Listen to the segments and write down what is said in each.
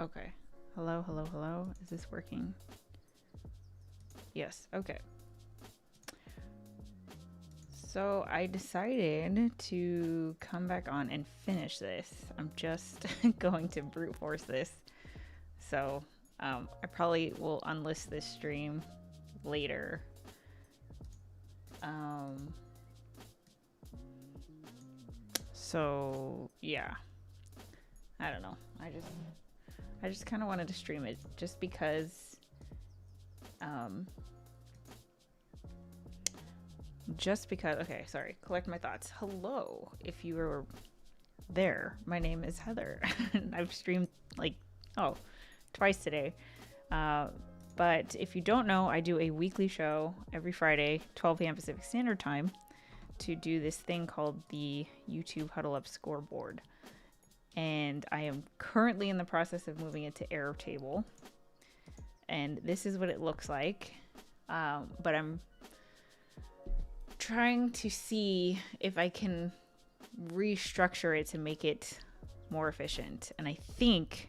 Okay. Hello, hello, hello. Is this working? Yes. Okay. So I decided to come back on and finish this. I'm just going to brute force this. So I probably will unlist this stream later. So yeah, I don't know. I just kind of wanted to stream it just because okay, sorry, collect my thoughts. Hello, if you were there, my name is Heather. I've streamed like twice today, but if you don't know, I do a weekly show every Friday, 12 p.m. Pacific Standard Time, to do this thing called the YouTube Huddle Up Scoreboard. And I am currently in the process of moving it to Airtable, and this is what it looks like. But I'm trying to see if I can restructure it to make it more efficient. And I think,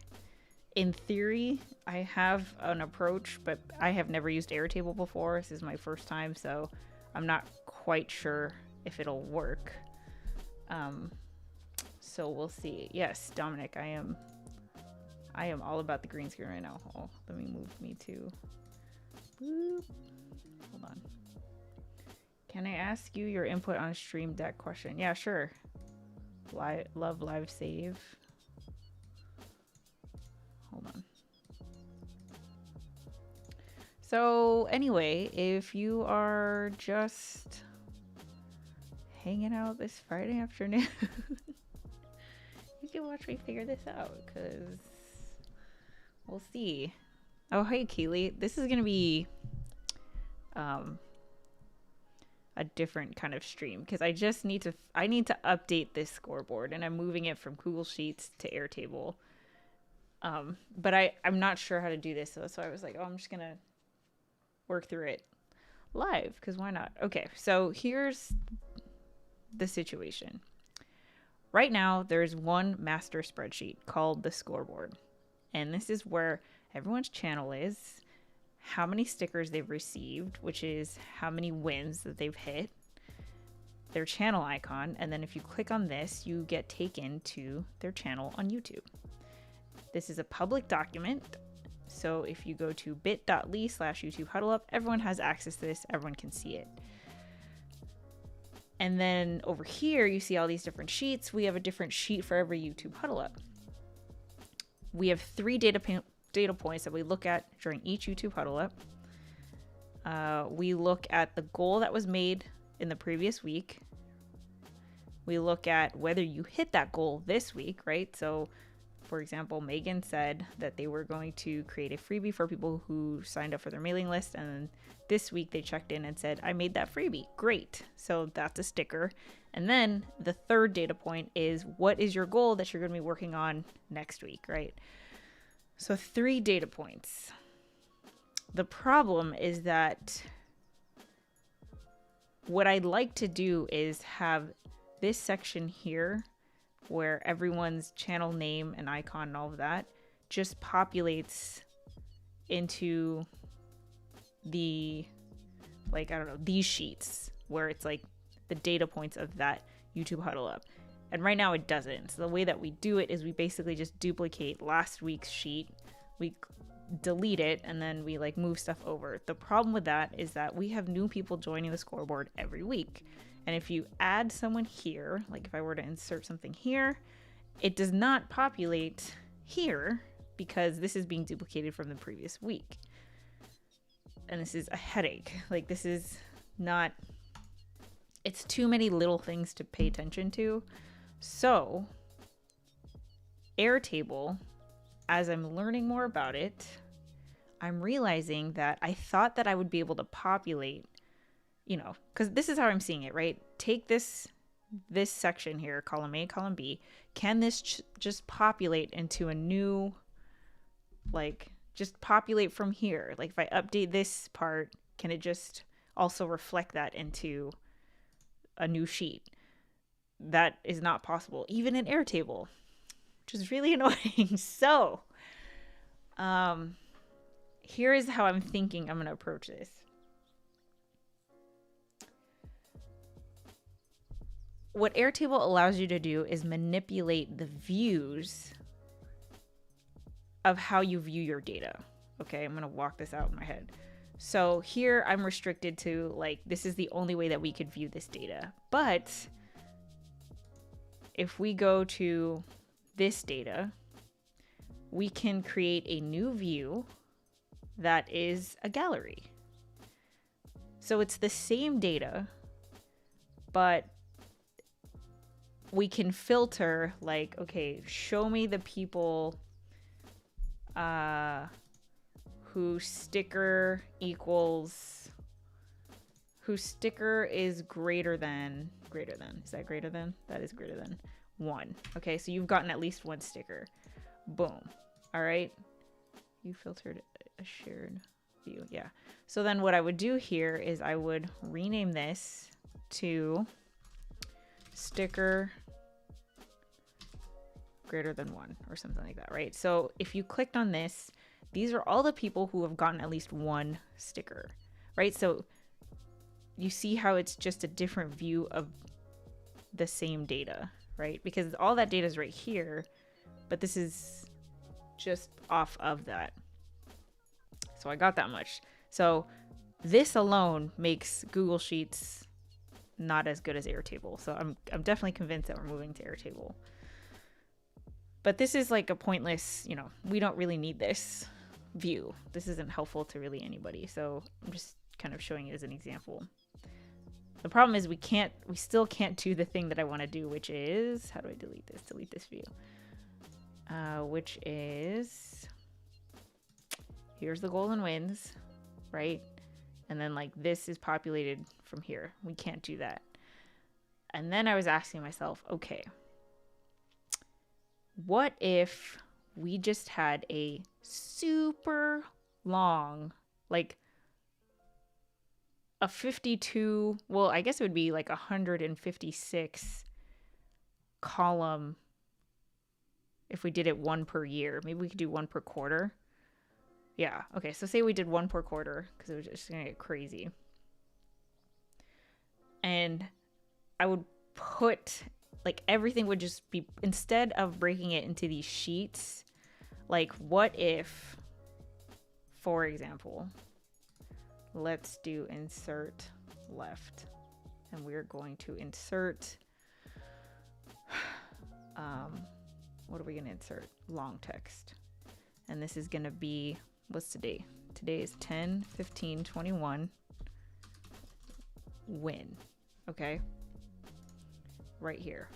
in theory, I have an approach, but I have never used Airtable before. This is my first time, so I'm not quite sure if it'll work. So we'll see. Yes, Dominic, I am all about the green screen right now. Oh, let me move me to. Boop. Hold on. Can I ask you your input on Stream Deck question? Yeah, sure. Love live save. Hold on. So anyway, if you are just hanging out this Friday afternoon, you can watch me figure this out, because we'll see. Oh, hey, Keely. This is going to be a different kind of stream, because I need to update this scoreboard, and I'm moving it from Google Sheets to Airtable. But I'm not sure how to do this, so I was like, I'm just going to work through it live, because why not? Okay, so here's the situation. Right now, there's one master spreadsheet called the Scoreboard. And this is where everyone's channel is, how many stickers they've received, which is how many wins that they've hit, their channel icon, and then if you click on this, you get taken to their channel on YouTube. This is a public document, so if you go to bit.ly/YouTube Huddle Up, everyone has access to this, everyone can see it. And then over here, you see all these different sheets. We have a different sheet for every YouTube Huddle Up. We have 3 data points that we look at during each YouTube Huddle Up. We look at the goal that was made in the previous week. We look at whether you hit that goal this week, right? So, for example, Megan said that they were going to create a freebie for people who signed up for their mailing list, and this week they checked in and said, I made that freebie. Great. So that's a sticker. And then the third data point is, what is your goal that you're going to be working on next week, right? So 3 data points. The problem is that what I'd like to do is have this section here, where everyone's channel name and icon and all of that just populates into the, like, I don't know, these sheets where it's like the data points of that YouTube Huddle Up. And right now it doesn't. So the way that we do it is we basically just duplicate last week's sheet, we delete it, and then we like move stuff over. The problem with that is that we have new people joining the scoreboard every week. And if you add someone here, like if I were to insert something here, it does not populate here because this is being duplicated from the previous week. And this is a headache. Like, this is not, it's too many little things to pay attention to. So Airtable, as I'm learning more about it, I'm realizing that I thought that I would be able to populate, you know, because this is how I'm seeing it, right? Take this section here, column A, column B. Can this just populate into a new, like, just populate from here? Like, if I update this part, can it just also reflect that into a new sheet? That is not possible, even in Airtable, which is really annoying. So Here is how I'm thinking I'm going to approach this. What Airtable allows you to do is manipulate the views of how you view your data. Okay, I'm going to walk this out in my head. So here I'm restricted to, like, this is the only way that we could view this data. But if we go to this data, we can create a new view that is a gallery. So it's the same data, but we can filter, like, okay, show me the people whose sticker is greater than, is that greater than? That is greater than 1. Okay, so you've gotten at least 1 sticker. Boom. All right. You filtered a shared view. Yeah. So then what I would do here is I would rename this to sticker greater than 1 or something like that, right? So if you clicked on this, these are all the people who have gotten at least 1 sticker, right? So you see how it's just a different view of the same data, right? Because all that data is right here, but this is just off of that. So I got that much. So this alone makes Google Sheets not as good as Airtable. So I'm definitely convinced that we're moving to Airtable. But this is like a pointless, you know, we don't really need this view. This isn't helpful to really anybody. So I'm just kind of showing it as an example. The problem is we still can't do the thing that I want to do, which is, how do I delete this? Delete this view. Which is, here's the golden wins, right? And then like this is populated from here. We can't do that. And then I was asking myself, okay, what if we just had a super long, like a 52, well, I guess it would be like 156 column if we did it 1 per year. Maybe we could do 1 per quarter. Yeah, okay, so say we did 1 per quarter because it was just gonna get crazy. And I would put, like, everything would just be, instead of breaking it into these sheets, like, what if, for example, let's do insert left, and we're going to insert, what are we going to insert? Long text. And this is going to be, what's today? Today is 10/15/21. Win. Okay? Right here.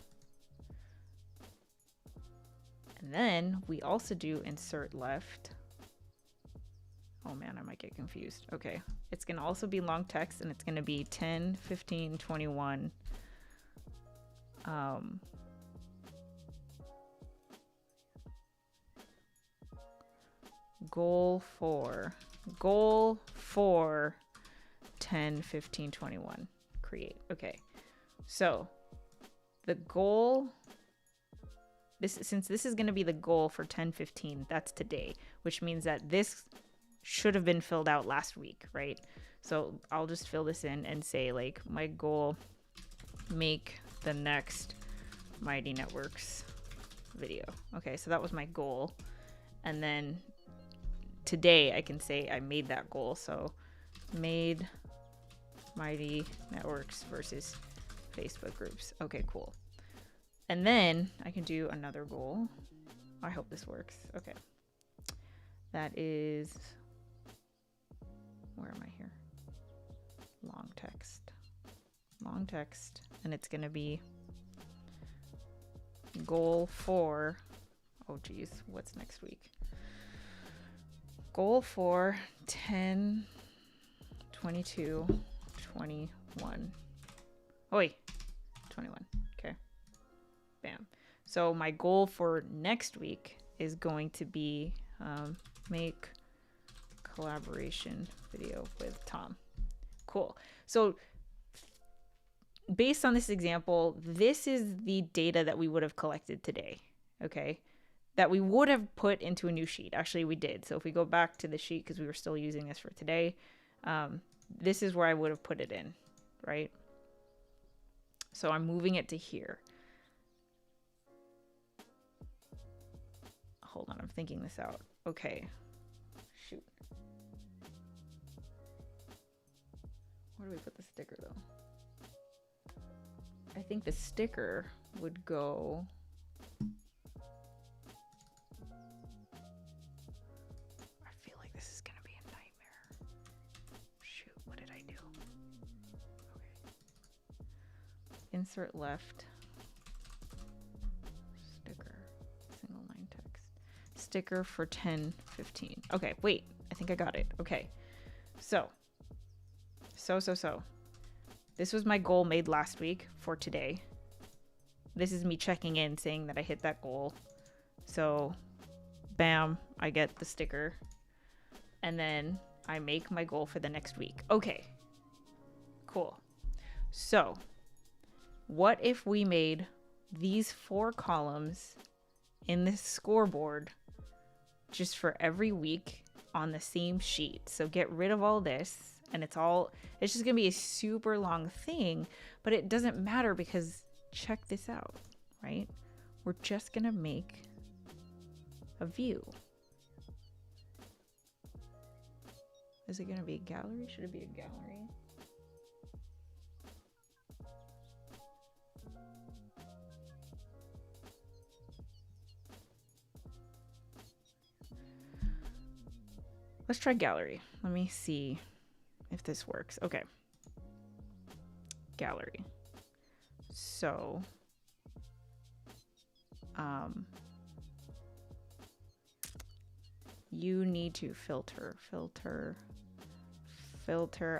And then we also do insert left. Oh man, I might get confused. Okay. It's going to also be long text, and it's going to be 10/15/21. Goal for 10/15/21. Create. Okay. So the goal, since this is going to be the goal for 10/15, that's today, which means that this should have been filled out last week, right? So I'll just fill this in and say, like, my goal, make the next Mighty Networks video. Okay, so that was my goal. And then today I can say I made that goal. So made Mighty Networks versus Facebook groups. Okay, cool. And then I can do another goal. I hope this works. Okay. That is, where am I here? Long text. And it's going to be goal for, oh geez, what's next week? Goal for 10/22/21. Oh wait, 21. Okay. Bam. So my goal for next week is going to be make collaboration video with Tom. Cool. So based on this example, this is the data that we would have collected today. Okay. that we would have put into a new sheet. Actually, we did. So if we go back to the sheet, because we were still using this for today, this is where I would have put it in, right? So I'm moving it to here. Hold on, I'm thinking this out. Okay. Shoot. Where do we put the sticker though? I think the sticker would go... I feel like this is gonna be a nightmare. Shoot, what did I do? Okay. Insert left. Sticker. Single line text. Sticker for 10:15. Okay, wait. I think I got it. Okay. So. This was my goal made last week for today. This is me checking in saying that I hit that goal. So, bam, I get the sticker. And then I make my goal for the next week. Okay. Cool. So, what if we made these 4 columns in this scoreboard just for every week on the same sheet? So get rid of all this. And it's just going to be a super long thing, but it doesn't matter because check this out, right? We're just going to make a view. Is it going to be a gallery? Should it be a gallery? Let's try gallery. Let me see if this works. Okay. Gallery. So, you need to filter.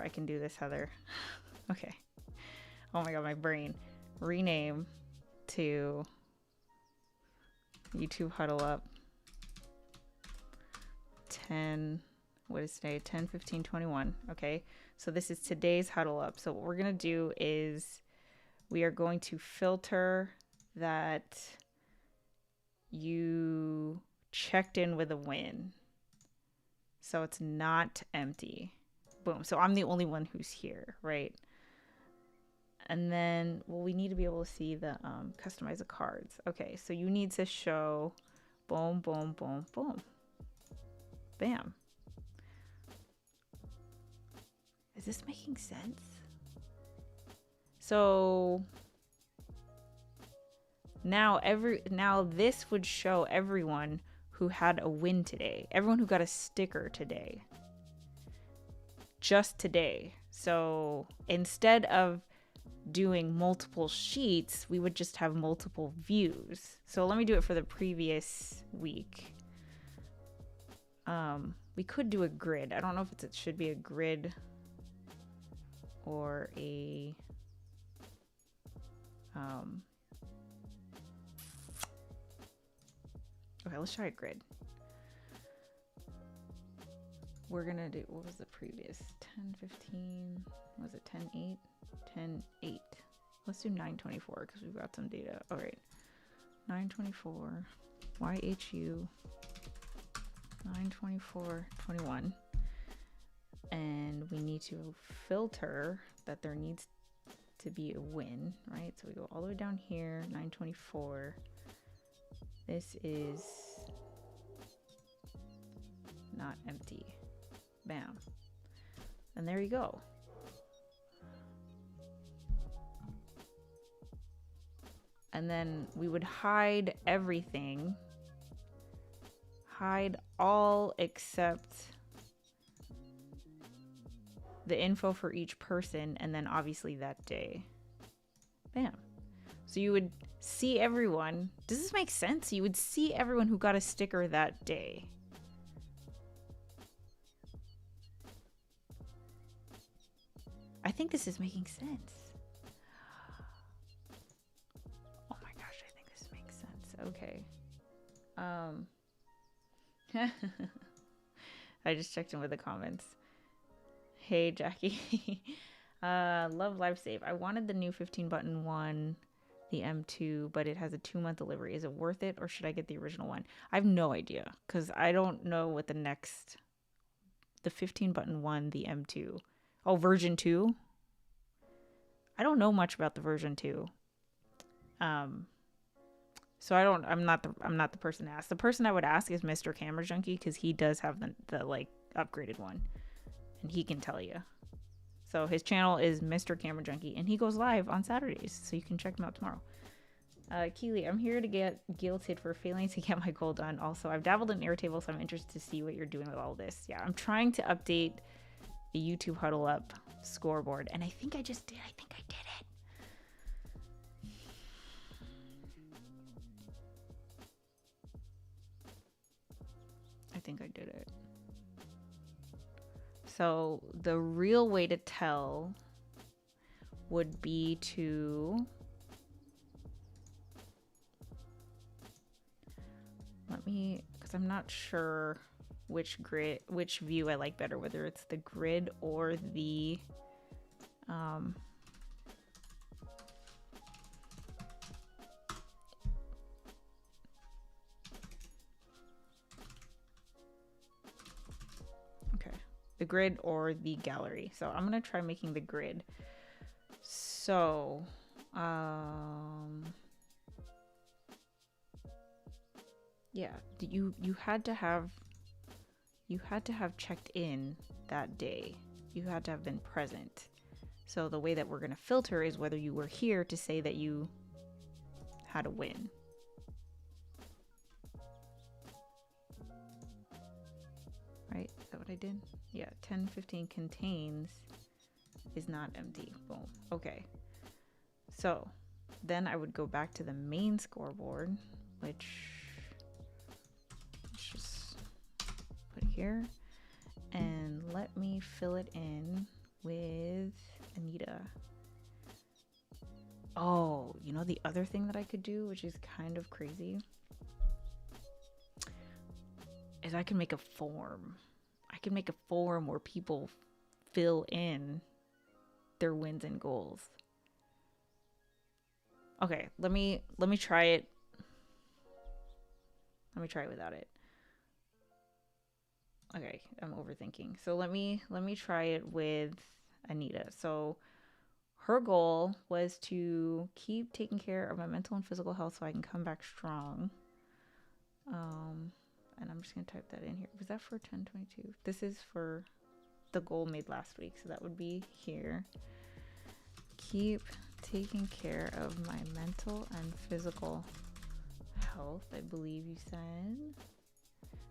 I can do this, Heather. Okay. Oh my God, my brain. Rename to YouTube Huddle Up 10. What is today? 10/15/21. Okay, so this is today's huddle up. So what we're gonna do is we are going to filter that you checked in with a win, so it's not empty. Boom. So I'm the only one who's here, right? And then, well, we need to be able to see the customize the cards. Okay, so you need to show boom, boom, boom, boom, bam. Is this making sense? So now this would show everyone who had a win today. Everyone who got a sticker today. Just today. So instead of doing multiple sheets, we would just have multiple views. So let me do it for the previous week. We could do a grid. I don't know if it should be a grid or a okay, let's try a grid. We're gonna do, what was the previous? 10:15, was it 10:8? 10:8. Let's do 9:24 because we've got some data. All right, 9:24 YHU 9:24:21. And we need to filter that there needs to be a win, right? So we go all the way down here, 9:24. This is not empty. Bam. And there you go. And then we would hide everything. Hide all except the info for each person, and then obviously that day. Bam. So you would see everyone. Does this make sense? You would see everyone who got a sticker that day. I think this is making sense. Oh my gosh, I think this makes sense. Okay. I just checked in with the comments. Hey, Jackie. Love live save. I wanted the new 15 button one. the M2, but it has a 2-month delivery. Is it worth it, or should I get the original one? I have no idea, because I don't know what the 15 button one, the M2. Oh, version 2? I don't know much about the version 2. So I'm not the person to ask. The person I would ask is Mr. Camera Junkie, because he does have the like upgraded one, and he can tell you. So his channel is Mr. Camera Junkie, and he goes live on Saturdays, so you can check him out tomorrow. Keely, I'm here to get guilted for failing to get my goal done. Also, I've dabbled in Airtable, so I'm interested to see what you're doing with all this. Yeah, I'm trying to update the YouTube Huddle Up scoreboard, and I think I just did. I think I did it. I think I did it. So the real way to tell would be to because I'm not sure which view I like better, whether it's the grid or the the grid or the gallery. So I'm gonna try making the grid. So yeah, you had to have checked in that day. You had to have been present. So the way that we're gonna filter is whether you were here to say that you had a win. Right? Is that what I did? Yeah, 1015 contains is not empty. Boom. Okay. So then I would go back to the main scoreboard, which let's just put here, and let me fill it in with Anita. Oh, you know the other thing that I could do, which is kind of crazy, is I can make a form. I can make a form where people fill in their wins and goals. Okay, let me try it. Let me try it without it. Okay, I'm overthinking. So let me try it with Anita. So her goal was to keep taking care of my mental and physical health so I can come back strong. And I'm just going to type that in here. Was that for 1022? This is for the goal made last week. So that would be here. Keep taking care of my mental and physical health, I believe you said.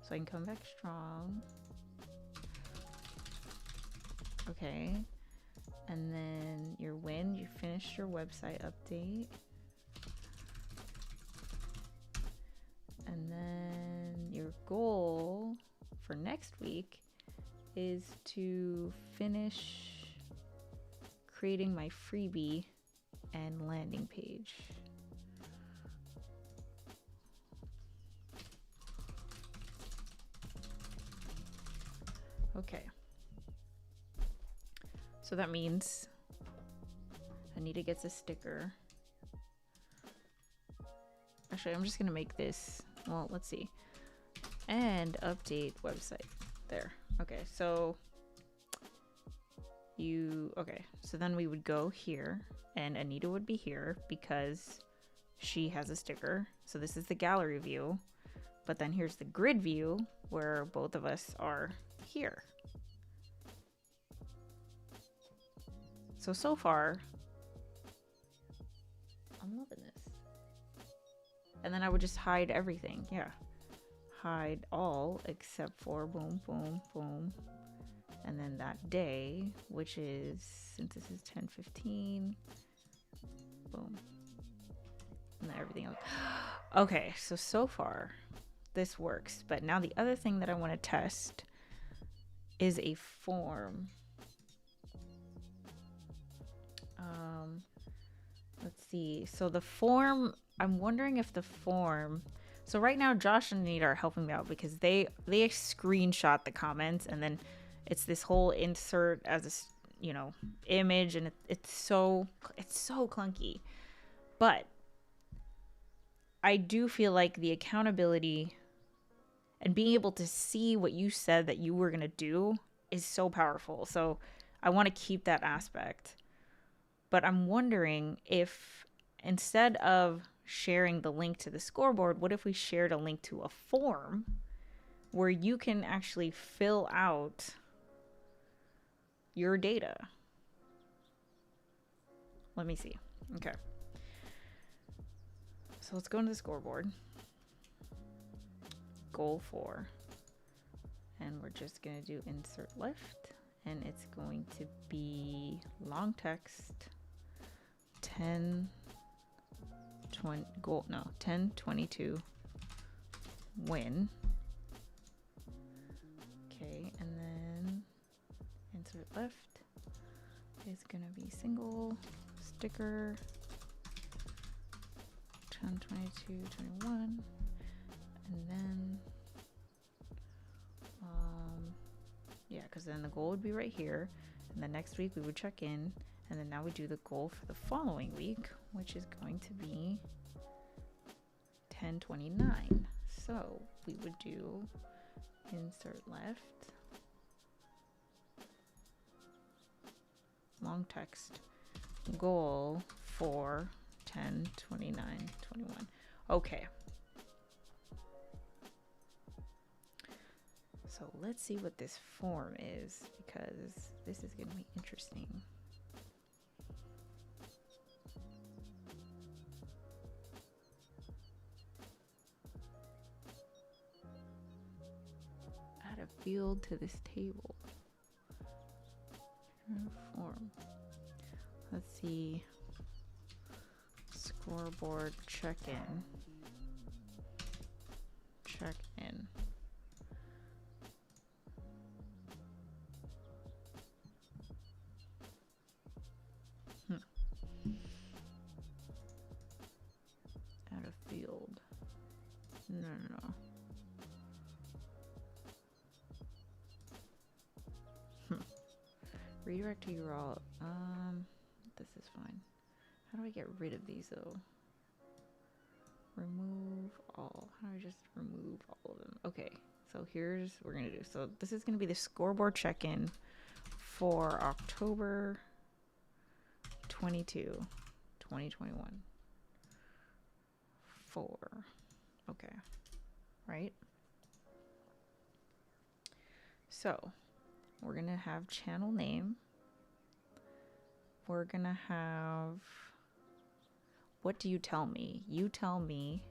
So I can come back strong. Okay. And then your win, you finished your website update. And then your goal for next week is to finish creating my freebie and landing page. Okay. So that means Anita gets a sticker. Actually, I'm just going to make this, well, let's see. And update website. There. Okay, so so then we would go here and Anita would be here because she has a sticker. So this is the gallery view, but then here's the grid view where both of us are here. So far, I'm loving this. And then I would just hide everything. Yeah. Hide all except for boom, boom, boom. And then that day, which is, since this is 10:15, boom. And then everything else. Okay, so far this works. But now the other thing that I want to test is a form. Let's see. So the form, I'm wondering if the form, so right now Josh and Anita are helping me out because they screenshot the comments and then it's this whole insert as a, image, and it's so clunky. But I do feel like the accountability and being able to see what you said that you were going to do is so powerful. So I want to keep that aspect. But I'm wondering if instead of sharing the link to the scoreboard, what if we shared a link to a form where you can actually fill out your data? Let me see. Okay. So let's go into the scoreboard. Goal 4. And we're just going to do insert left. And it's going to be long text 10, 20, goal, no, 10, 22, win. Okay, and then insert left is going to be single sticker 10, 22, 21. And then, yeah, because then the goal would be right here. And then next week we would check in. And then now we do the goal for the following week, which is going to be 10/29. So we would do insert left, long text, goal for 10/29/21. Okay. So let's see what this form is, because this is going to be interesting. Add a field to this table. Form. Let's see. Scoreboard check-in. Check-in. Add a field. No. Redirect to URL. This is fine. How do I get rid of these though? Remove all. How do I just remove all of them? Okay, so here's what we're gonna do. So this is gonna be the scoreboard check-in for October 22, 2021. 4. Okay, right? So we're gonna have channel name. We're gonna have, what do you tell me? You tell me.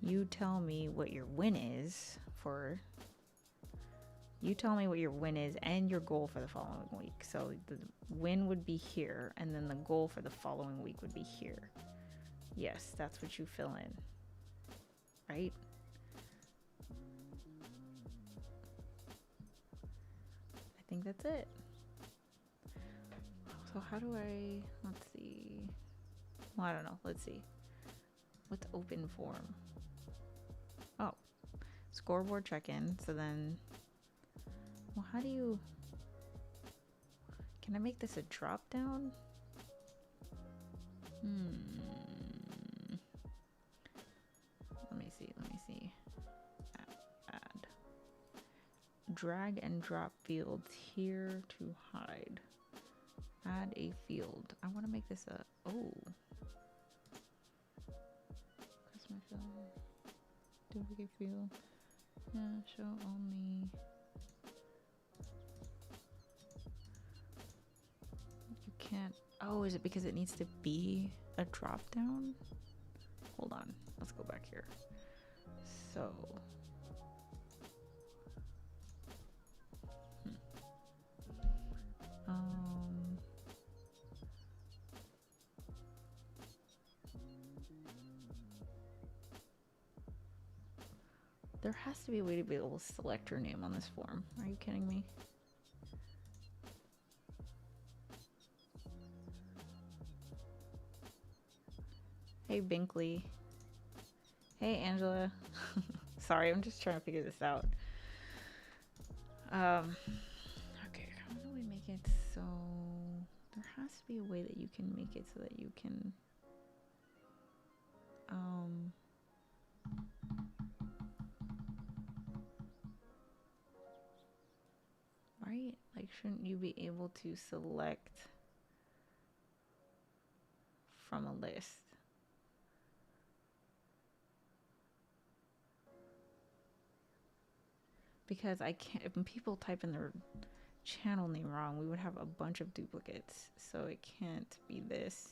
You tell me what your win is for. You tell me what your win is and your goal for the following week. So the win would be here, and then the goal for the following week would be here. Yes, that's what you fill in, right? I think that's it. So how do I, let's see. Well, I don't know. Let's see. What's open form? Oh, scoreboard check-in. So then, well, how do you, can I make this a drop down? Let me see. Add. Drag and drop fields here to hide. Add a field. I want to make this a, oh. Customer field. Duplicate field. Yeah, show only. You can't, oh, is it because it needs to be a drop down? Hold on, let's go back here. So. There has to be a way to be able to select your name on this form. Are you kidding me? Hey, Binkley. Hey, Angela. Sorry, I'm just trying to figure this out. Okay, how do we make it so There has to be a way that you can make it so that you can right? Like, shouldn't you be able to select from a list? Because I can't, if people type in their channel name wrong, we would have a bunch of duplicates. So it can't be this.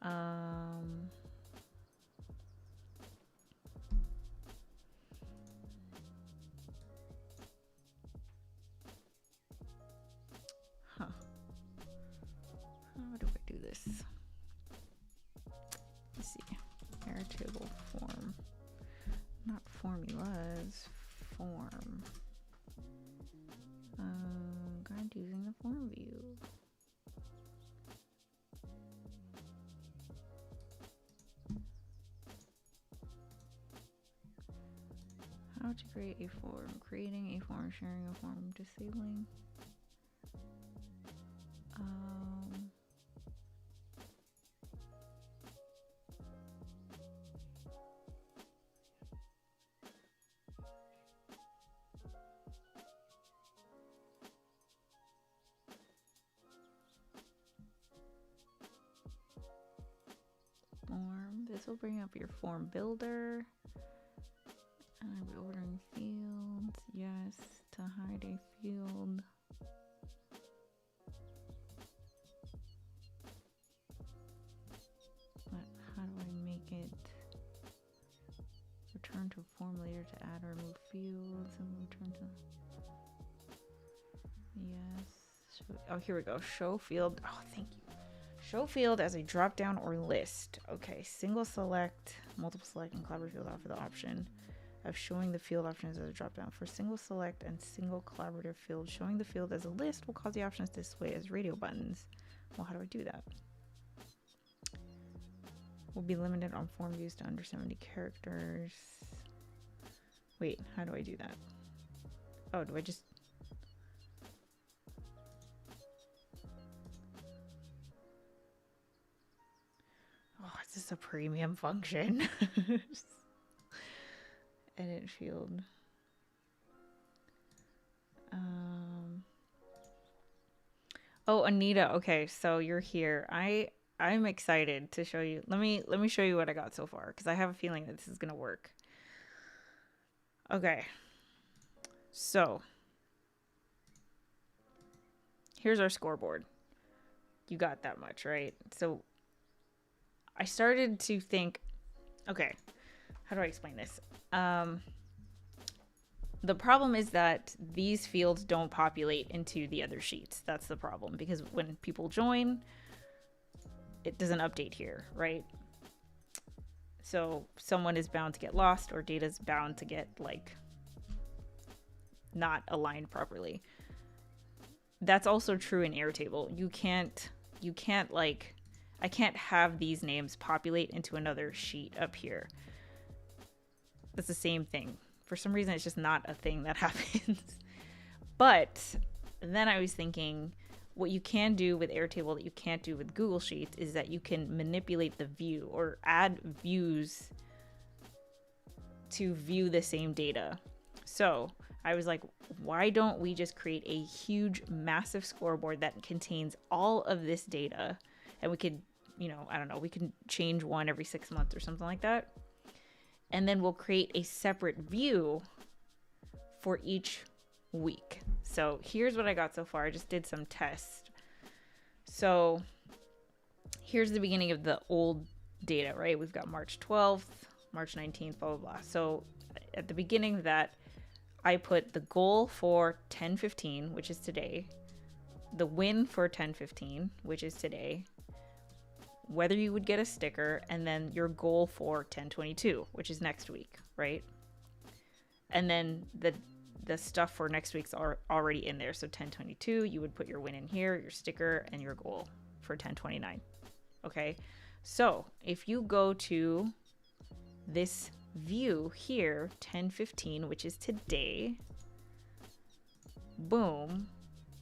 Huh. How do I do this? Let's see. Airtable form. Not formulas. Form. Guide using the form view. How to create a form. Creating a form, sharing a form, disabling. Form. This will bring up your form builder. And I'll be ordering fields. Yes, to hide a field. But how do I make it? Return to form later to add or remove fields and return to. Yes. Oh, here we go. Show field. Oh, thank you. Show field as a drop down or list. Okay, single select, multiple select, and collaborative field offer the option of showing the field options as a drop down. For single select and single collaborative field, showing the field as a list will cause the options to display as radio buttons. Well, how do I do that? Will be limited on form views to under 70 characters. Wait, how do I do that? Oh, do I just... Oh, is this a premium function? Edit field. Oh, Anita. Okay, so you're here. I'm excited to show you. Let me show you what I got so far because I have a feeling that this is gonna work. Okay. So here's our scoreboard. You got that much, right? So I started to think, okay, how do I explain this? The problem is that these fields don't populate into the other sheets. That's the problem because when people join, it doesn't update here, right? So someone is bound to get lost or data is bound to get like not aligned properly. That's also true in Airtable. You can't like, I can't have these names populate into another sheet up here. That's the same thing. For some reason, it's just not a thing that happens. But then I was thinking, what you can do with Airtable that you can't do with Google Sheets is that you can manipulate the view or add views to view the same data. So I was like, why don't we just create a huge, massive scoreboard that contains all of this data? And we could, you know, I don't know, we can change one every 6 months or something like that. And then we'll create a separate view for each week. So here's what I got so far. I just did some tests. So here's the beginning of the old data, right? We've got March 12th, March 19th, blah, blah, blah. So at the beginning of that, I put the goal for 10/15, which is today, the win for 10/15, which is today, whether you would get a sticker, and then your goal for 10/22, which is next week, right? And then the stuff for next week's are already in there. So 10/22, you would put your win in here, your sticker, and your goal for 10/29. Okay, so if you go to this view here, 10/15, which is today, boom,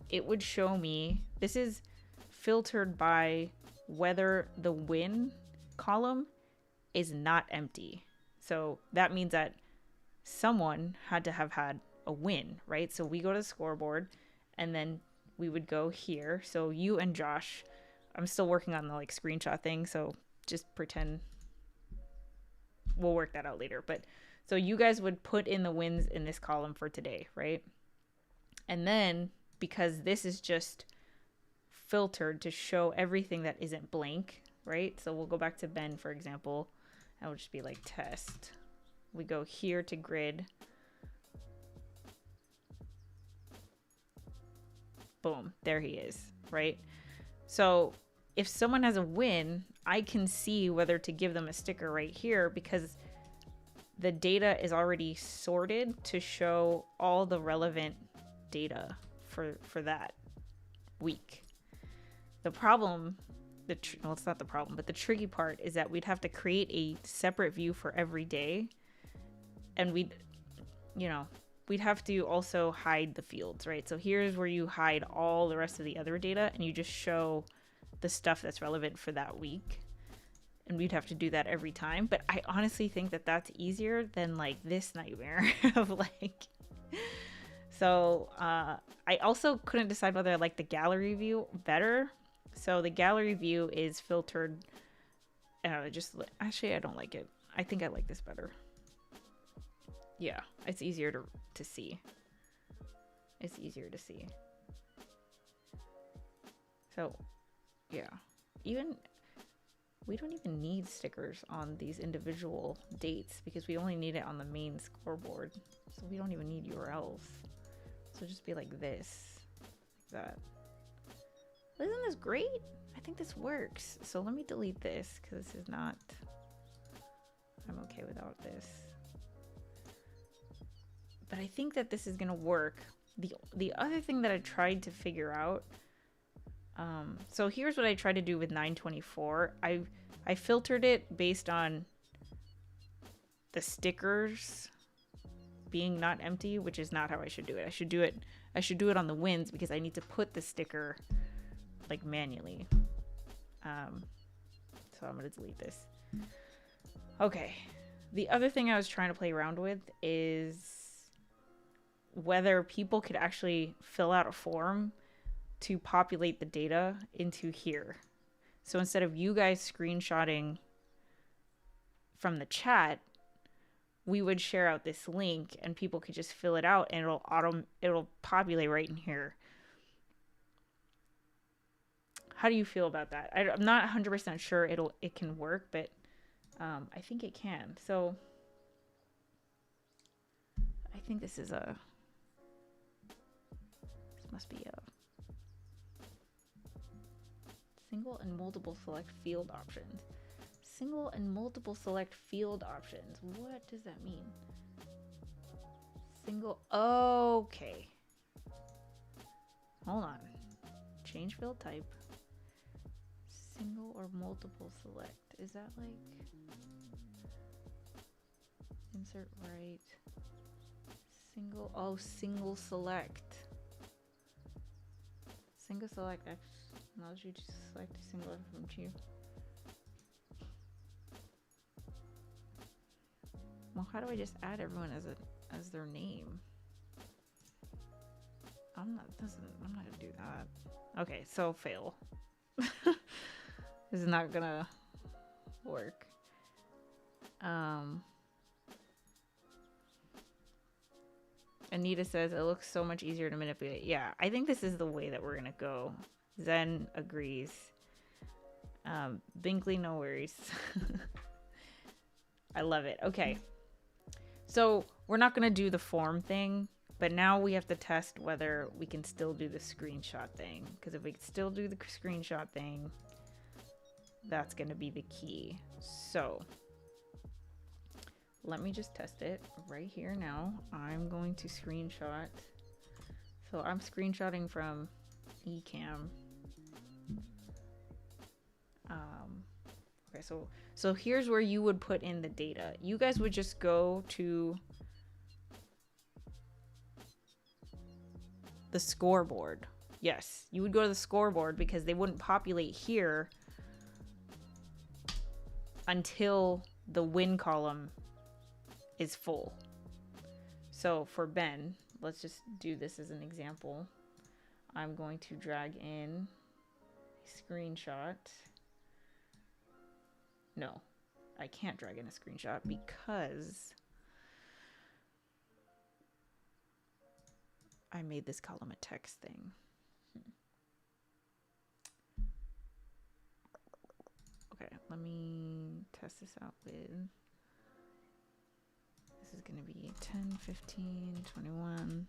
it would show me, this is filtered by whether the win column is not empty. So that means that someone had to have had a win, right? So we go to the scoreboard and then we would go here. So you and Josh, I'm still working on the like screenshot thing, so just pretend we'll work that out later. But so you guys would put in the wins in this column for today, right? And then because this is just filtered to show everything that isn't blank, right? So we'll go back to Ben, for example, and we'll just be like test. We go here to grid. Boom, there he is, right? So if someone has a win, I can see whether to give them a sticker right here because the data is already sorted to show all the relevant data for that week. The problem, well, it's not the problem, but the tricky part is that we'd have to create a separate view for every day. And we'd have to also hide the fields, right? So here's where you hide all the rest of the other data and you just show the stuff that's relevant for that week. And we'd have to do that every time. But I honestly think that that's easier than like this nightmare of like... So I also couldn't decide whether I like the gallery view better. So the gallery view is filtered. Actually, I don't like it. I think I like this better. Yeah, it's easier to see. It's easier to see. So, yeah. We don't even need stickers on these individual dates because we only need it on the main scoreboard. So we don't even need URLs. So just be like this, like that. Isn't this great? I think this works. So let me delete this because this is not, I'm okay without this. But I think that this is gonna work. The other thing that I tried to figure out, so here's what I tried to do with 924. I filtered it based on the stickers being not empty, which is not how I should do it. I should do it on the wins because I need to put the sticker like manually. So I'm gonna delete this. Okay. The other thing I was trying to play around with is whether people could actually fill out a form to populate the data into here. So instead of you guys screenshotting from the chat, we would share out this link and people could just fill it out and it'll populate right in here. How do you feel about that? I'm not 100% sure it can work, but I think it can. So I think this must be a single and multiple select field options. Single and multiple select field options. What does that mean? Single. Okay. Hold on. Change field type. Single or multiple select. Is that like insert right? Single. Oh, single select. Single select allows you to select a single from queue. Well, how do I just add everyone as their name? I'm not gonna do that. Okay, so fail. This is not gonna work. Anita says it looks so much easier to manipulate. Yeah, I think this is the way that we're gonna go. Zen agrees. Binkley, no worries. I love it. Okay. So we're not going to do the form thing, but now we have to test whether we can still do the screenshot thing. Because if we can still do the screenshot thing, that's going to be the key. So let me just test it right here now. I'm going to screenshot. So I'm screenshotting from eCam. Okay, so here's where you would put in the data. You guys would just go to the scoreboard, Yes, you would go to the scoreboard because they wouldn't populate here until the win column is full. So for Ben, let's just do this as an example. I'm going to drag in a screenshot. No, I can't drag in a screenshot because I made this column a text thing. Okay, let me test this out with, this is going to be 10, 15, 21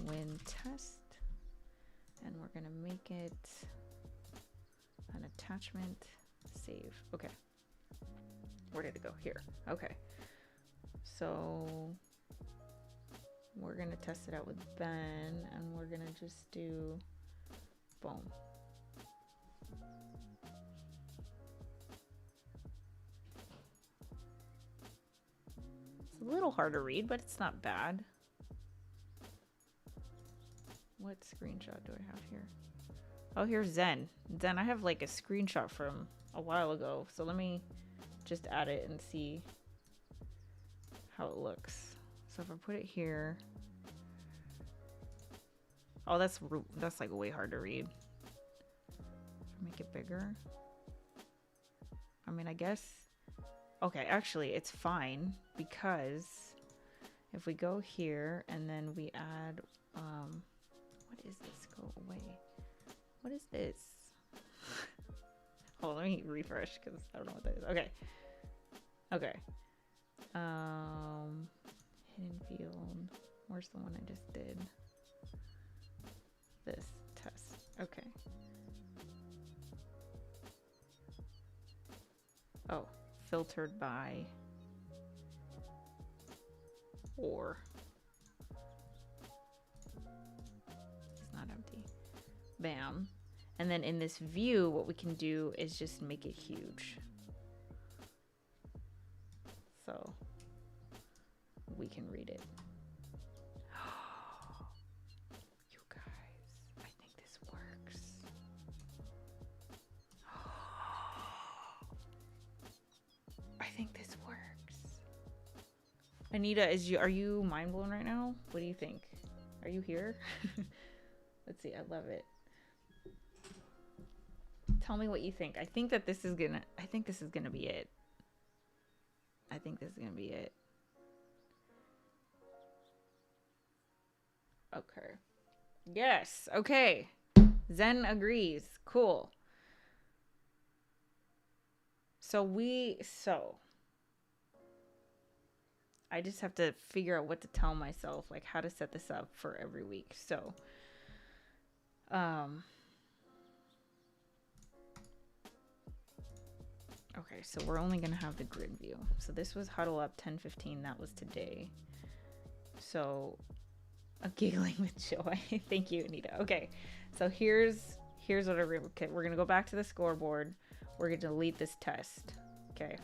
win test. And we're going to make it an attachment save. Okay. Where did it go? Here. Okay. So we're going to test it out with Ben, and we're going to just do boom. It's a little hard to read, but it's not bad. What screenshot do I have here? Oh, here's Zen. Zen, I have like a screenshot from a while ago. So let me just add it and see how it looks. So if I put it here. Oh, that's like way hard to read. Make it bigger. I mean, I guess. Okay, actually, it's fine because if we go here and then we add, what is this? Go away. What is this? Oh, let me refresh because I don't know what that is. Okay. Okay. Hidden field. Where's the one I just did? This test. Okay. Oh, filtered by or. It's not empty. Bam. And then in this view, what we can do is just make it huge. So we can read it. You guys, I think this works. I think this works. Anita, are you mind blown right now? What do you think? Are you here? Let's see, I love it. Tell me what you think. I think this is gonna be it. I think this is gonna be it. Okay. Yes. Okay. Zen agrees. Cool. So I just have to figure out what to tell myself, like how to set this up for every week. So, okay, so we're only going to have the grid view. So this was Huddle Up 10:15. That was today. So I'm giggling with joy. Thank you, Anita. Okay, so here's what we're going to go back to the scoreboard. We're going to delete this test. Okay,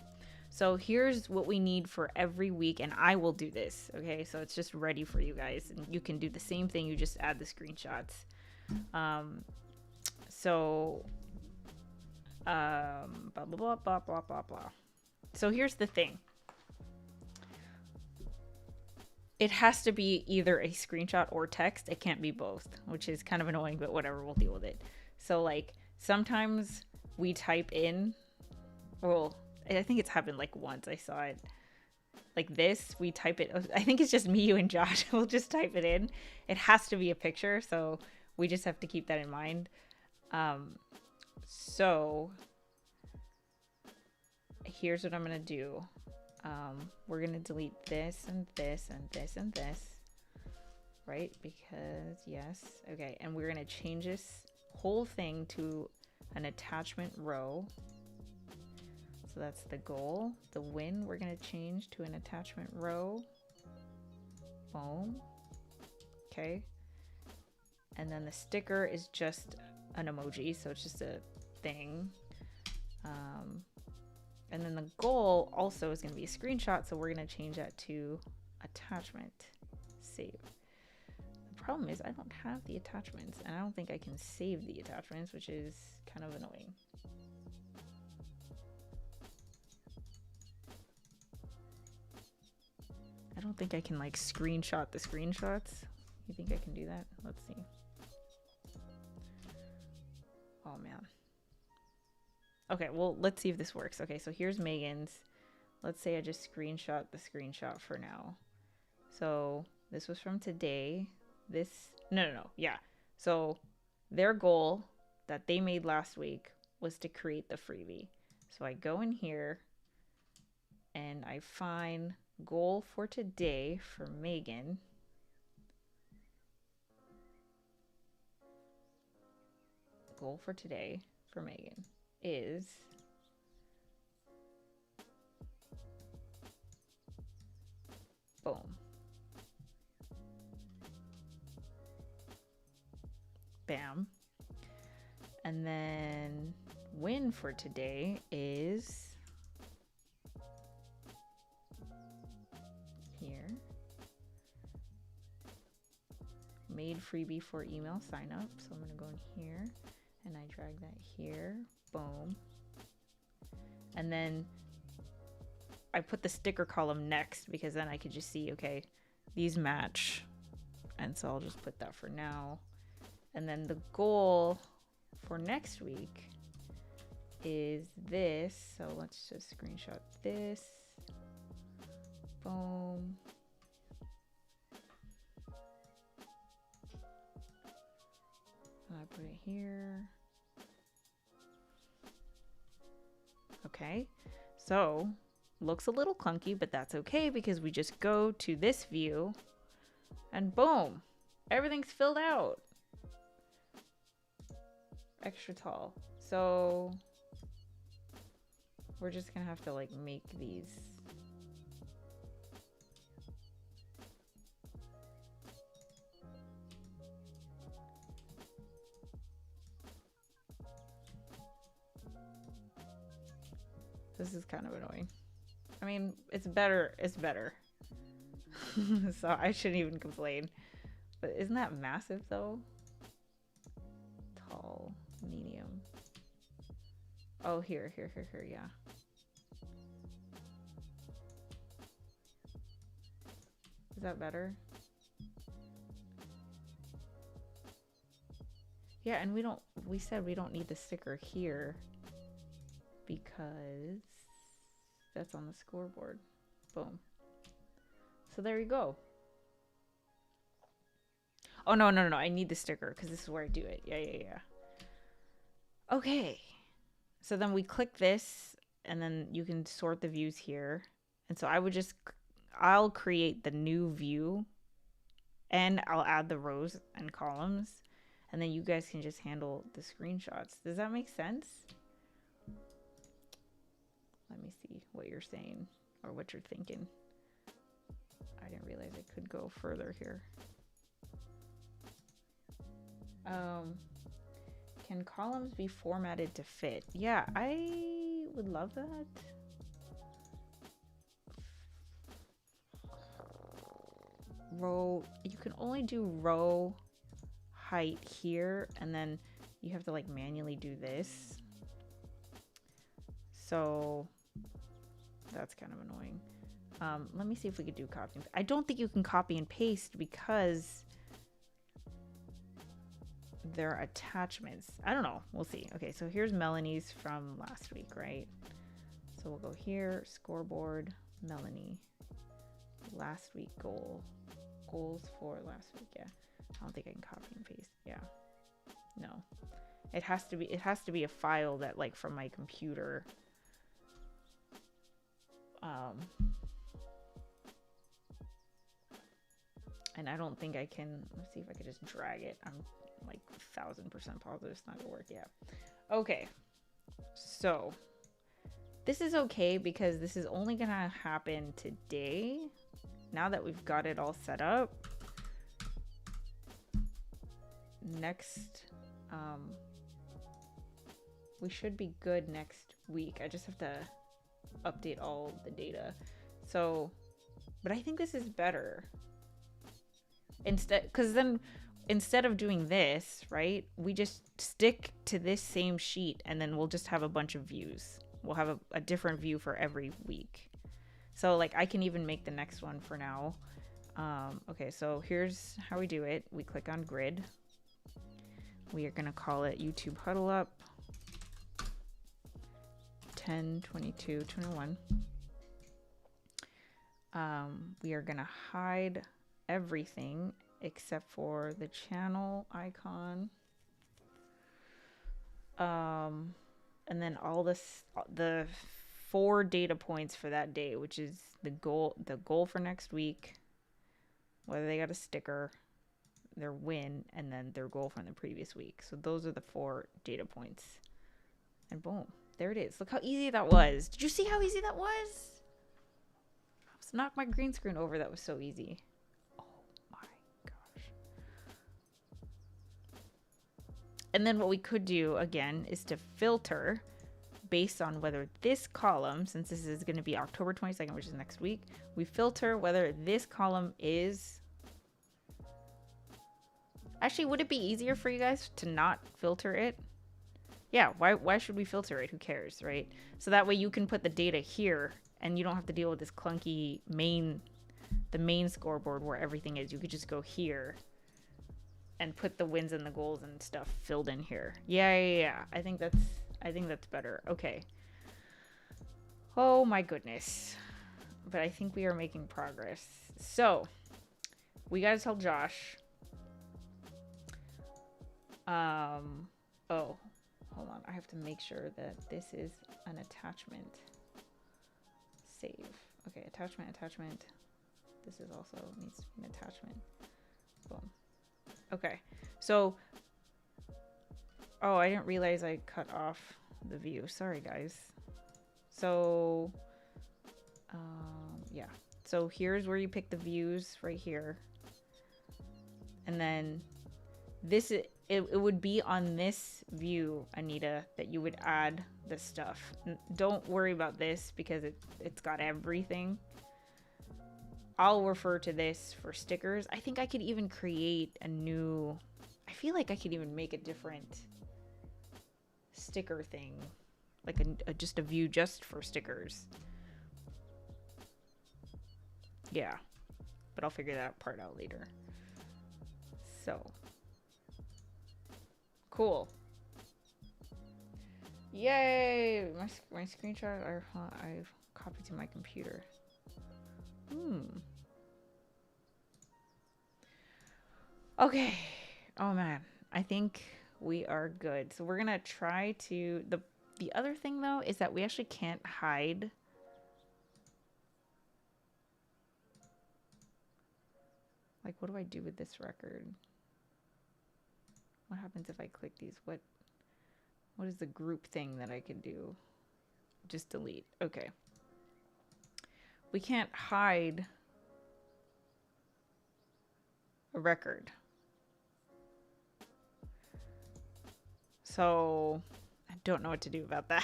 so here's what we need for every week, and I will do this. Okay, so it's just ready for you guys, and you can do the same thing. You just add the screenshots. Blah, blah, blah, blah, blah, blah. So here's the thing. It has to be either a screenshot or text. It can't be both, which is kind of annoying, but whatever, we'll deal with it. So like sometimes we type in, well, I think it's happened like once. I saw it like this. We type it. I think it's just me, you, and Josh. We'll just type it in. It has to be a picture. So we just have to keep that in mind. So here's what I'm going to do. We're going to delete this and this and this and this, right? Because yes. Okay. And we're going to change this whole thing to an attachment row. So that's the goal. The win, we're going to change to an attachment row. Boom. Okay. And then the sticker is just an emoji, so it's just a thing. And then the goal also is going to be a screenshot, so we're going to change that to attachment save. The problem is I don't have the attachments, and I don't think I can save the attachments, which is kind of annoying. I don't think I can like screenshot the screenshots. You think I can do that? Let's see. Oh man. Okay, well, let's see if this works. Okay, so here's Megan's. Let's say I just screenshot the screenshot for now. So this was from today. This, no, yeah. So their goal that they made last week was to create the freebie. So I go in here and I find goal for today for Megan. Goal for today for Megan is boom. Bam. And then win for today is here. Made freebie for email sign up. So I'm going to go in here and I drag that here. Boom. And then I put the sticker column next because then I could just see, okay, these match. And so I'll just put that for now. And then the goal for next week is this. So let's just screenshot this. Boom. And I put it here. Okay. So looks a little clunky, but that's okay because we just go to this view and boom, everything's filled out. Extra tall. So we're just gonna have to like make these. This is kind of annoying. I mean, it's better. It's better. So I shouldn't even complain. But isn't that massive though? Tall, medium. Oh, here, yeah. Is that better? Yeah, and we said we don't need the sticker here because that's on the scoreboard. Boom. So there you go. Oh, no. I need the sticker because this is where I do it. Yeah. Okay. So then we click this and then you can sort the views here. And so I'll create the new view and I'll add the rows and columns. And then you guys can just handle the screenshots. Does that make sense? Let me see what you're saying or what you're thinking. I didn't realize I could go further here. Can columns be formatted to fit? Yeah, I would love that. Row, you can only do row height here, and then you have to like manually do this. So that's kind of annoying. Let me see if we could do copy. I don't think you can copy and paste because they're attachments. I don't know. We'll see. Okay, so here's Melanie's from last week, right? So we'll go here, scoreboard, Melanie. Last week goals for last week. Yeah. I don't think I can copy and paste. Yeah. No. It has to be a file that like from my computer. And I don't think I can. Let's see if I could just drag it. I'm like 1000% positive it's not gonna work. Yeah. Okay. So this is okay because this is only gonna happen today. Now that we've got it all set up. Next, we should be good next week. I just have to update all the data. So, but I think this is better. because then instead of doing this, right, we just stick to this same sheet and then we'll just have a bunch of views. We'll have a different view for every week. So like I can even make the next one for now. Okay, so here's how we do it. We click on grid. We are gonna call it YouTube Huddle Up 10/22/21. We are gonna hide everything except for the channel icon. And then all the 4 data points for that day, which is the goal for next week, whether they got a sticker, their win, and then their goal from the previous week. So those are the 4 data points. And boom, there it is. Look how easy that was. Did you see how easy that was? I almost knocked my green screen over. That was so easy. Oh my gosh. And then what we could do again is to filter based on whether this column, since this is going to be October 22nd, which is next week, we filter whether this column is... Actually, would it be easier for you guys to not filter it? Yeah, why should we filter it? Who cares, right? So that way you can put the data here and you don't have to deal with this clunky the main scoreboard where everything is. You could just go here and put the wins and the goals and stuff filled in here. Yeah. I think that's better. Okay. Oh my goodness. But I think we are making progress. So we got to tell Josh. Oh, hold on. I have to make sure that this is an attachment. Save. Okay, attachment. This is also needs to be an attachment. Boom. Okay. So, oh, I didn't realize I cut off the view. Sorry, guys. So, yeah. So here's where you pick the views right here. And then this is... It would be on this view, Anita, that you would add the stuff. Don't worry about this because it's got everything. I'll refer to this for stickers. I think I could even create a new... I feel like I could even make a different sticker thing. Like just a view just for stickers. Yeah. But I'll figure that part out later. So... Cool. Yay! My screenshot I've copied to my computer. Okay. Oh man. I think we are good. So we're gonna try to... The other thing though is that we actually can't hide. Like, what do I do with this record? What happens if I click these? What is the group thing that I could do? Just delete. Okay. We can't hide a record. So I don't know what to do about that.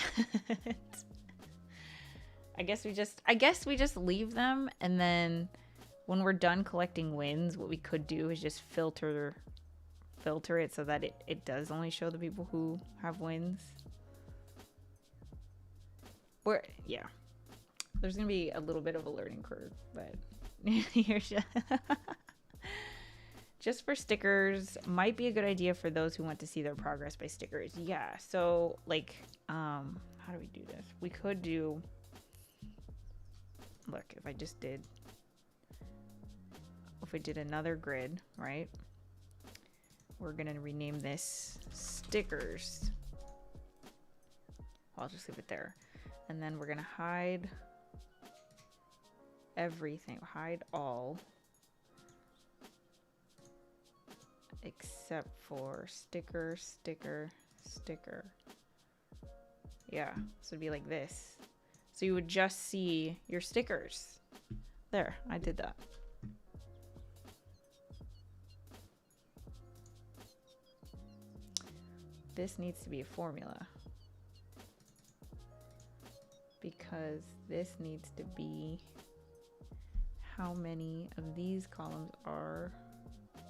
I guess we just leave them, and then when we're done collecting wins, what we could do is just filter it so that it does only show the people who have wins. Yeah, there's gonna be a little bit of a learning curve, but here's just for stickers might be a good idea for those who want to see their progress by stickers. Yeah, so like how do we do this? We could do, look, if I did another grid, right? We're gonna rename this stickers. I'll just leave it there. And then we're gonna hide everything, hide all except for sticker. Yeah, so it'd be like this. So you would just see your stickers. There, I did that. This needs to be a formula because this needs to be how many of these columns are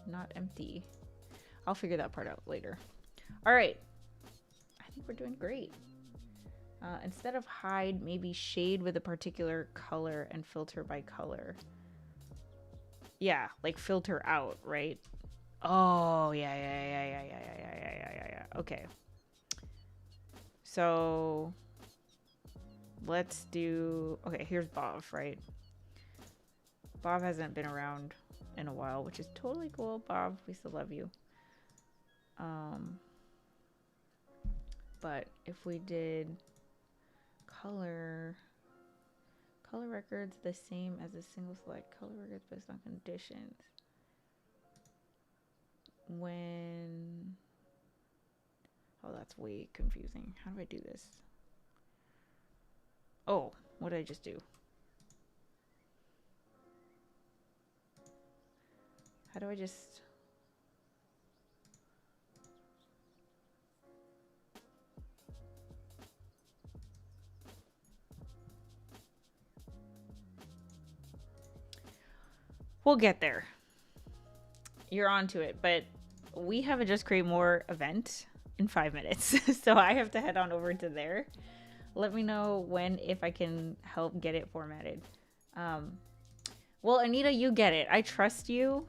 not empty. I'll figure that part out later. All right. I think we're doing great. Instead of hide, maybe shade with a particular color and filter by color. Yeah, like filter out, right? Oh, yeah. Okay. So let's do, okay, here's Bob, right? Bob hasn't been around in a while, which is totally cool. Bob, we still love you. But if we did color records the same as a single select color records based on conditions. When, oh, that's way confusing. How do I do this? Oh, what did I just do? How do I just... We'll get there. You're onto it, but we have a Just Create More event in 5 minutes. So I have to head on over to there. Let me know when, if I can help get it formatted. Well, Anita, you get it. I trust you.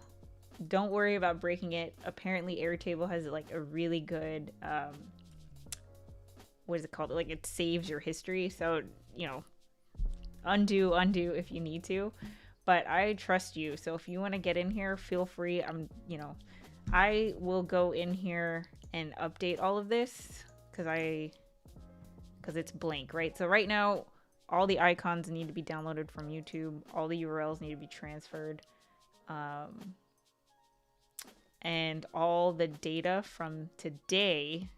Don't worry about breaking it. Apparently Airtable has like a really good, what is it called? Like it saves your history. So, you know, undo if you need to. But I trust you. So if you want to get in here, feel free. I will go in here and update all of this because it's blank, right? So right now, all the icons need to be downloaded from YouTube. All the URLs need to be transferred. And all the data from today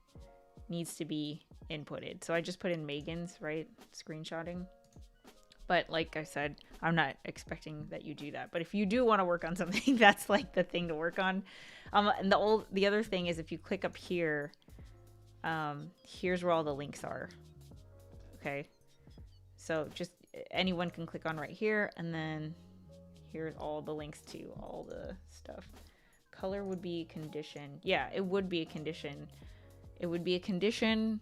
needs to be inputted. So I just put in Megan's, right? Screenshotting. But like I said, I'm not expecting that you do that. But if you do want to work on something, that's like the thing to work on. And the other thing is if you click up here, here's where all the links are. Okay. So just anyone can click on right here. And then here's all the links to all the stuff. Color would be condition. Yeah, it would be a condition. It would be a condition.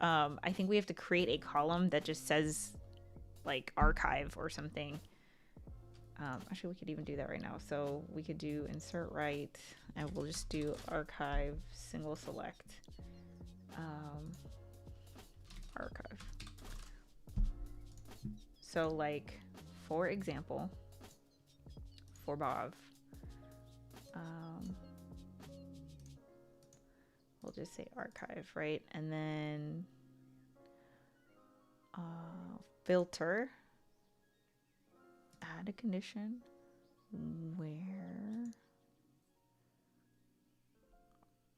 I think we have to create a column that just says like archive or something. Actually, we could even do that right now. So we could do insert right, and we'll just do archive single select archive. So like, for example, for Bob, we'll just say archive, right? And then filter, add a condition where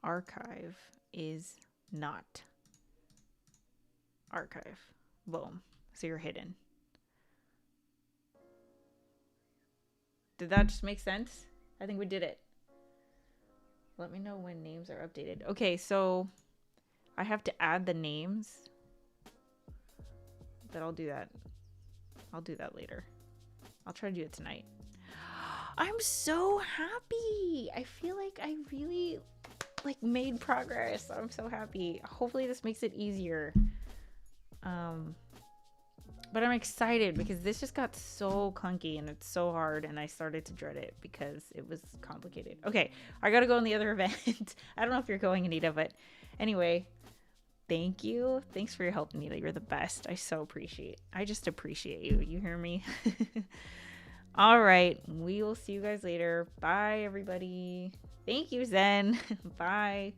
archive is not archive. Boom. So you're hidden. Did that just make sense? I think we did it. Let me know when names are updated. Okay, so I have to add the names. But I'll do that. I'll do that later. I'll try to do it tonight. I'm so happy. I feel like I really like made progress. I'm so happy. Hopefully this makes it easier. But I'm excited because this just got so clunky and it's so hard and I started to dread it because it was complicated. Okay, I gotta go in the other event. I don't know if you're going, Anita, but anyway, thank you. Thanks for your help, Anita. You're the best. I just appreciate you. You hear me? All right, we will see you guys later. Bye, everybody. Thank you, Zen. Bye.